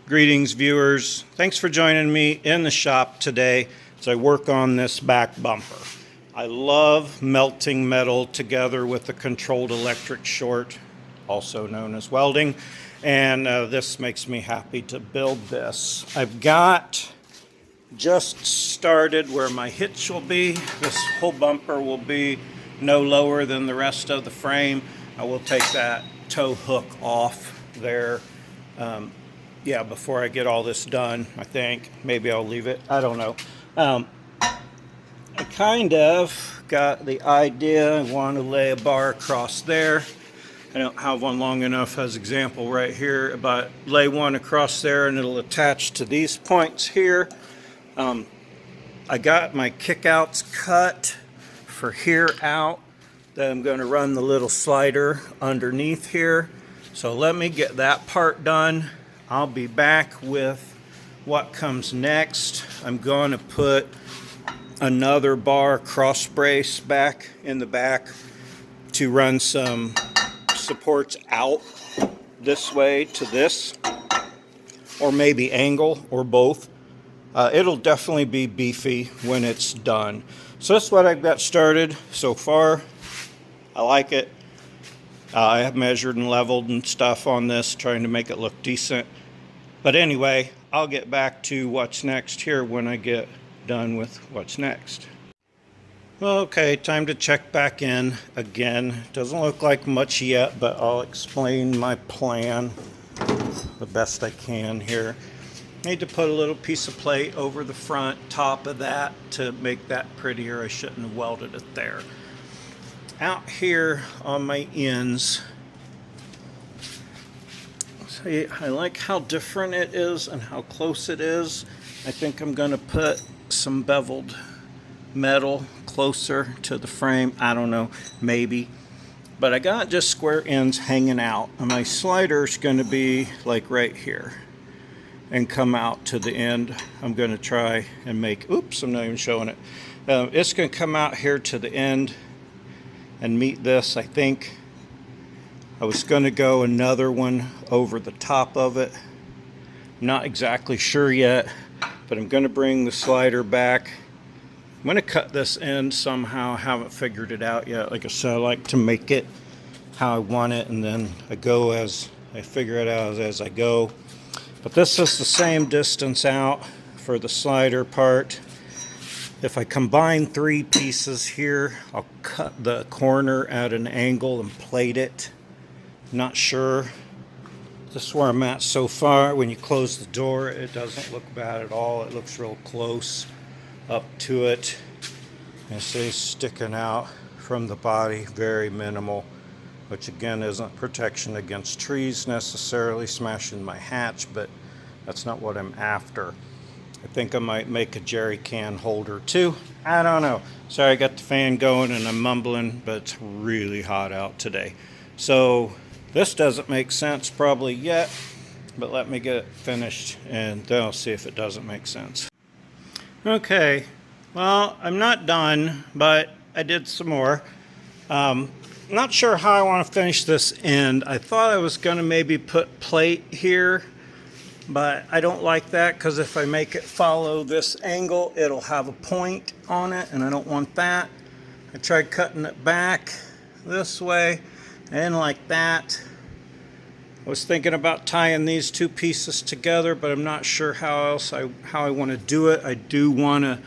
Greetings, viewers. Thanks for joining me in the shop today as I work on this back bumper. I love melting metal together with a controlled electric short, also known as welding, and this makes me happy to build this. I've got just started where my hitch will be. This whole bumper will be no lower than the rest of the frame. I will take that tow hook off there. Yeah, before I get all this done, I think. Maybe I'll leave it. I don't know. I kind of got the idea. I want to lay a bar across there. I don't have one long enough as example right here, but lay one across there and it'll attach to these points here. I got my kickouts cut for here out. Then I'm going to run the little slider underneath here. So let me get that part done. I'll be back with what comes next. I'm going to put another bar cross brace back in the back to run some supports out this way to this, or maybe angle, or both. It'll definitely be beefy when it's done. So that's what I've got started so far. I like it. I have measured and leveled and stuff on this, trying to make it look decent. But anyway, I'll get back to what's next here when I get done with what's next. Okay, time to check back in again. Doesn't look like much yet, but I'll explain my plan the best I can here. Need to put a little piece of plate over the front top of that to make that prettier. I shouldn't have welded it there. Out here on my ends, see, I like how different it is and how close it is. I think I'm going to put some beveled metal closer to the frame. I don't know, maybe. But I got just square ends hanging out. And my slider's going to be like right here and come out to the end. I'm going to try and make, oops, I'm not even showing it. It's going to come out here to the end and meet this. I think I was going to go another one over the top of it. I'm not exactly sure yet, but I'm going to bring the slider back. I'm going to cut this end somehow. I haven't figured it out yet. Like I said, I like to make it how I want it, and then I go as I figure it out as I go. But this is the same distance out for the slider part. If I combine three pieces here, I'll cut the corner at an angle and plate it. Not sure. This is where I'm at so far. When you close the door, it doesn't look bad at all. It looks real close up to it. And see, sticking out from the body, very minimal, which again isn't protection against trees necessarily smashing my hatch, but that's not what I'm after. I think I might make a jerry can holder too. I don't know. Sorry, I got the fan going and I'm mumbling, but it's really hot out today. So this doesn't make sense probably yet, but let me get it finished and then I'll see if it doesn't make sense. Okay, well, I'm not done, but I did some more. Not sure how I want to finish this end. I thought I was going to maybe put plate here, but I don't like that because if I make it follow this angle, it'll have a point on it, and I don't want that. I tried cutting it back this way. I didn't like that. I was thinking about tying these two pieces together, but I'm not sure how I want to do it. I do want to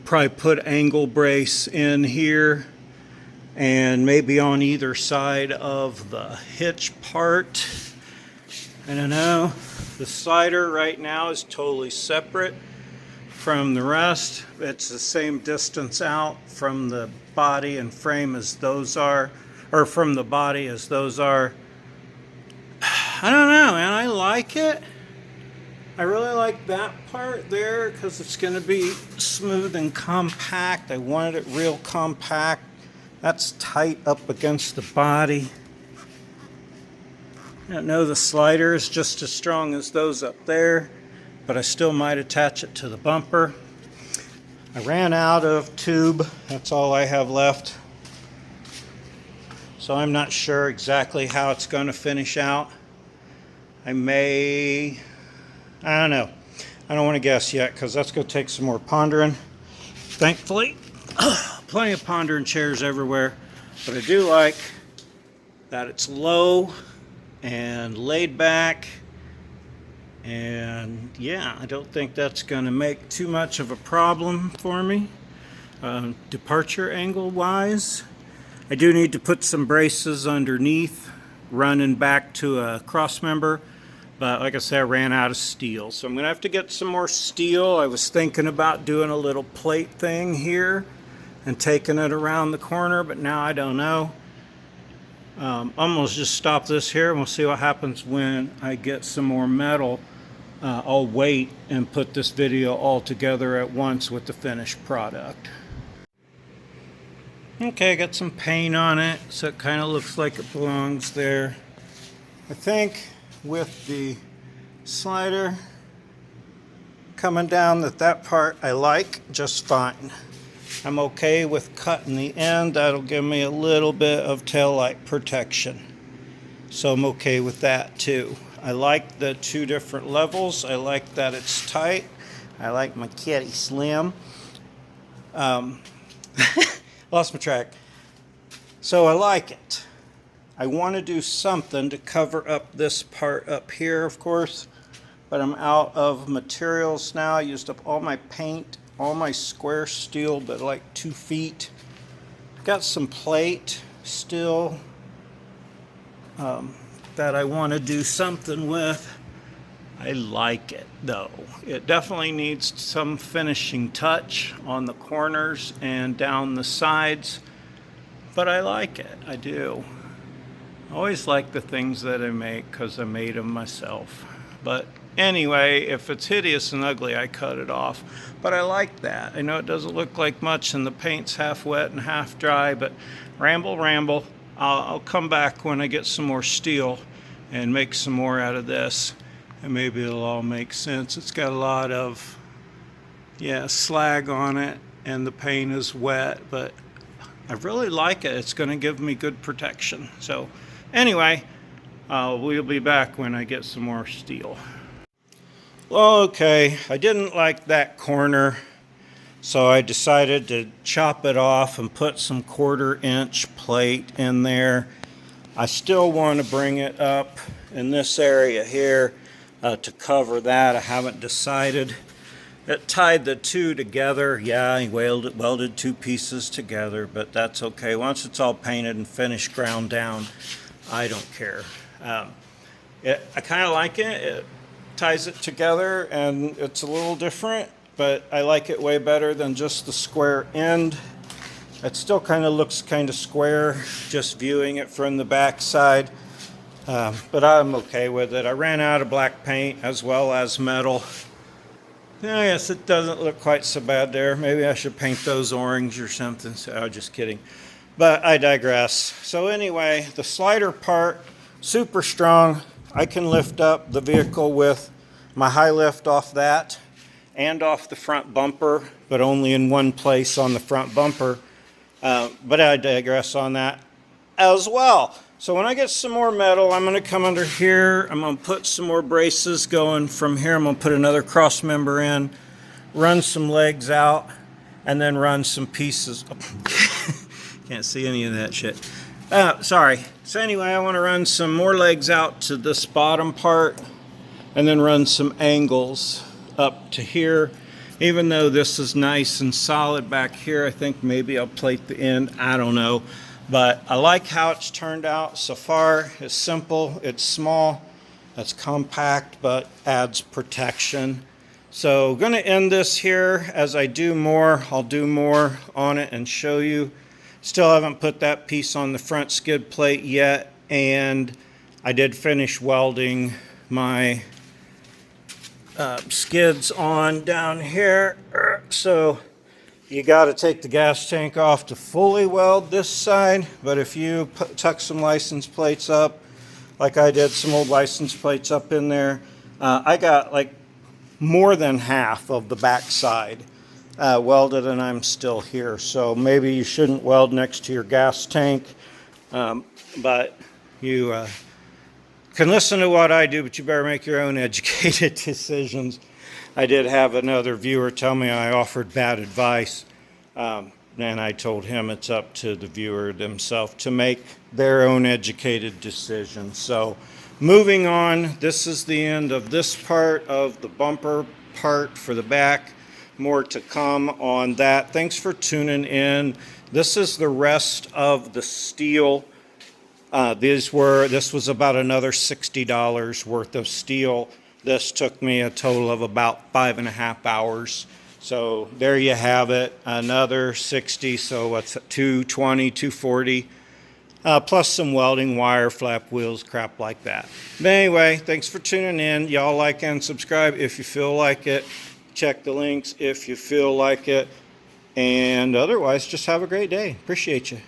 probably put angle brace in here and maybe on either side of the hitch part. I don't know. The slider right now is totally separate from the rest. It's the same distance out from the body and frame as those are, or from the body as those are. I don't know, man. I like it. I really like that part there because it's going to be smooth and compact. I wanted it real compact. That's tight up against the body. I don't know, the slider is just as strong as those up there, but I still might attach it to the bumper. I ran out of tube. That's all I have left. So I'm not sure exactly how it's going to finish out. I may I don't know. I don't want to guess yet because that's going to take some more pondering. Thankfully, plenty of pondering chairs everywhere. But I do like that it's low and laid back. And yeah, I don't think that's going to make too much of a problem for me. Departure angle wise, I do need to put some braces underneath running back to a cross member, but like I said, I ran out of steel, so I'm gonna have to get some more steel. I was thinking about doing a little plate thing here and taking it around the corner, but now I don't know. I'm gonna just stop this here and we'll see what happens when I get some more metal. I'll wait and put this video all together at once with the finished product. Okay, I got some paint on it, so it kind of looks like it belongs there. I think with the slider coming down that part I like just fine. I'm okay with cutting the end. That'll give me a little bit of tail light protection. So I'm okay with that too. I like the two different levels. I like that it's tight. I like my kitty slim. Lost my track. So I like it. I want to do something to cover up this part up here, of course, but I'm out of materials now. I used up all my paint, all my square steel, but like 2 feet. Got some plate still that I want to do something with. I like it though. It definitely needs some finishing touch on the corners and down the sides, but I like it. I do. I always like the things that I make because I made them myself. But anyway, if it's hideous and ugly, I cut it off. But I like that. I know it doesn't look like much and the paint's half wet and half dry, but ramble. I'll come back when I get some more steel and make some more out of this. And maybe it'll all make sense. It's got a lot of, slag on it, and the paint is wet, but I really like it. It's going to give me good protection. So anyway, we'll be back when I get some more steel. Well, okay, I didn't like that corner, so I decided to chop it off and put some 1/4 inch plate in there. I still want to bring it up in this area here. To cover that, I haven't decided. It tied the two together. Yeah, I welded 2 pieces together, but that's okay. Once it's all painted and finished, ground down, I don't care. I kind of like it. It ties it together, and it's a little different, but I like it way better than just the square end. It still kind of looks kind of square, just viewing it from the back side. But I'm okay with it. I ran out of black paint as well as metal. I guess it doesn't look quite so bad there. Maybe I should paint those orange or something. So, just kidding. But I digress. So anyway, the slider part, super strong. I can lift up the vehicle with my high lift off that and off the front bumper, but only in one place on the front bumper. But I digress on that as well. So when I get some more metal, I'm going to come under here. I'm going to put some more braces going from here. I'm going to put another cross member in, run some legs out, and then run some pieces. Can't see any of that shit. Sorry. So anyway, I want to run some more legs out to this bottom part, and then run some angles up to here. Even though this is nice and solid back here, I think maybe I'll plate the end. I don't know. But I like how it's turned out so far. It's simple, it's small, it's compact, but adds protection. So I'm gonna end this here. As I do more, I'll do more on it and show you. Still haven't put that piece on the front skid plate yet, and I did finish welding my skids on down here. So you got to take the gas tank off to fully weld this side, but if you tuck some license plates up, like I did, some old license plates up in there, I got like more than half of the back side welded, and I'm still here. So maybe you shouldn't weld next to your gas tank, but you can listen to what I do, but you better make your own educated decisions. I did have another viewer tell me I offered bad advice, and I told him it's up to the viewer themselves to make their own educated decisions. So moving on, this is the end of this part of the bumper part for the back. More to come on that. Thanks for tuning in. This is the rest of the steel. This was about another $60 worth of steel. This took me a total of about 5.5 hours. So there you have it, another 60, so what's it, 220, 240, plus some welding wire, flap wheels, crap like that. But anyway, thanks for tuning in. Y'all like and subscribe if you feel like it. Check the links if you feel like it. And otherwise, just have a great day. Appreciate you.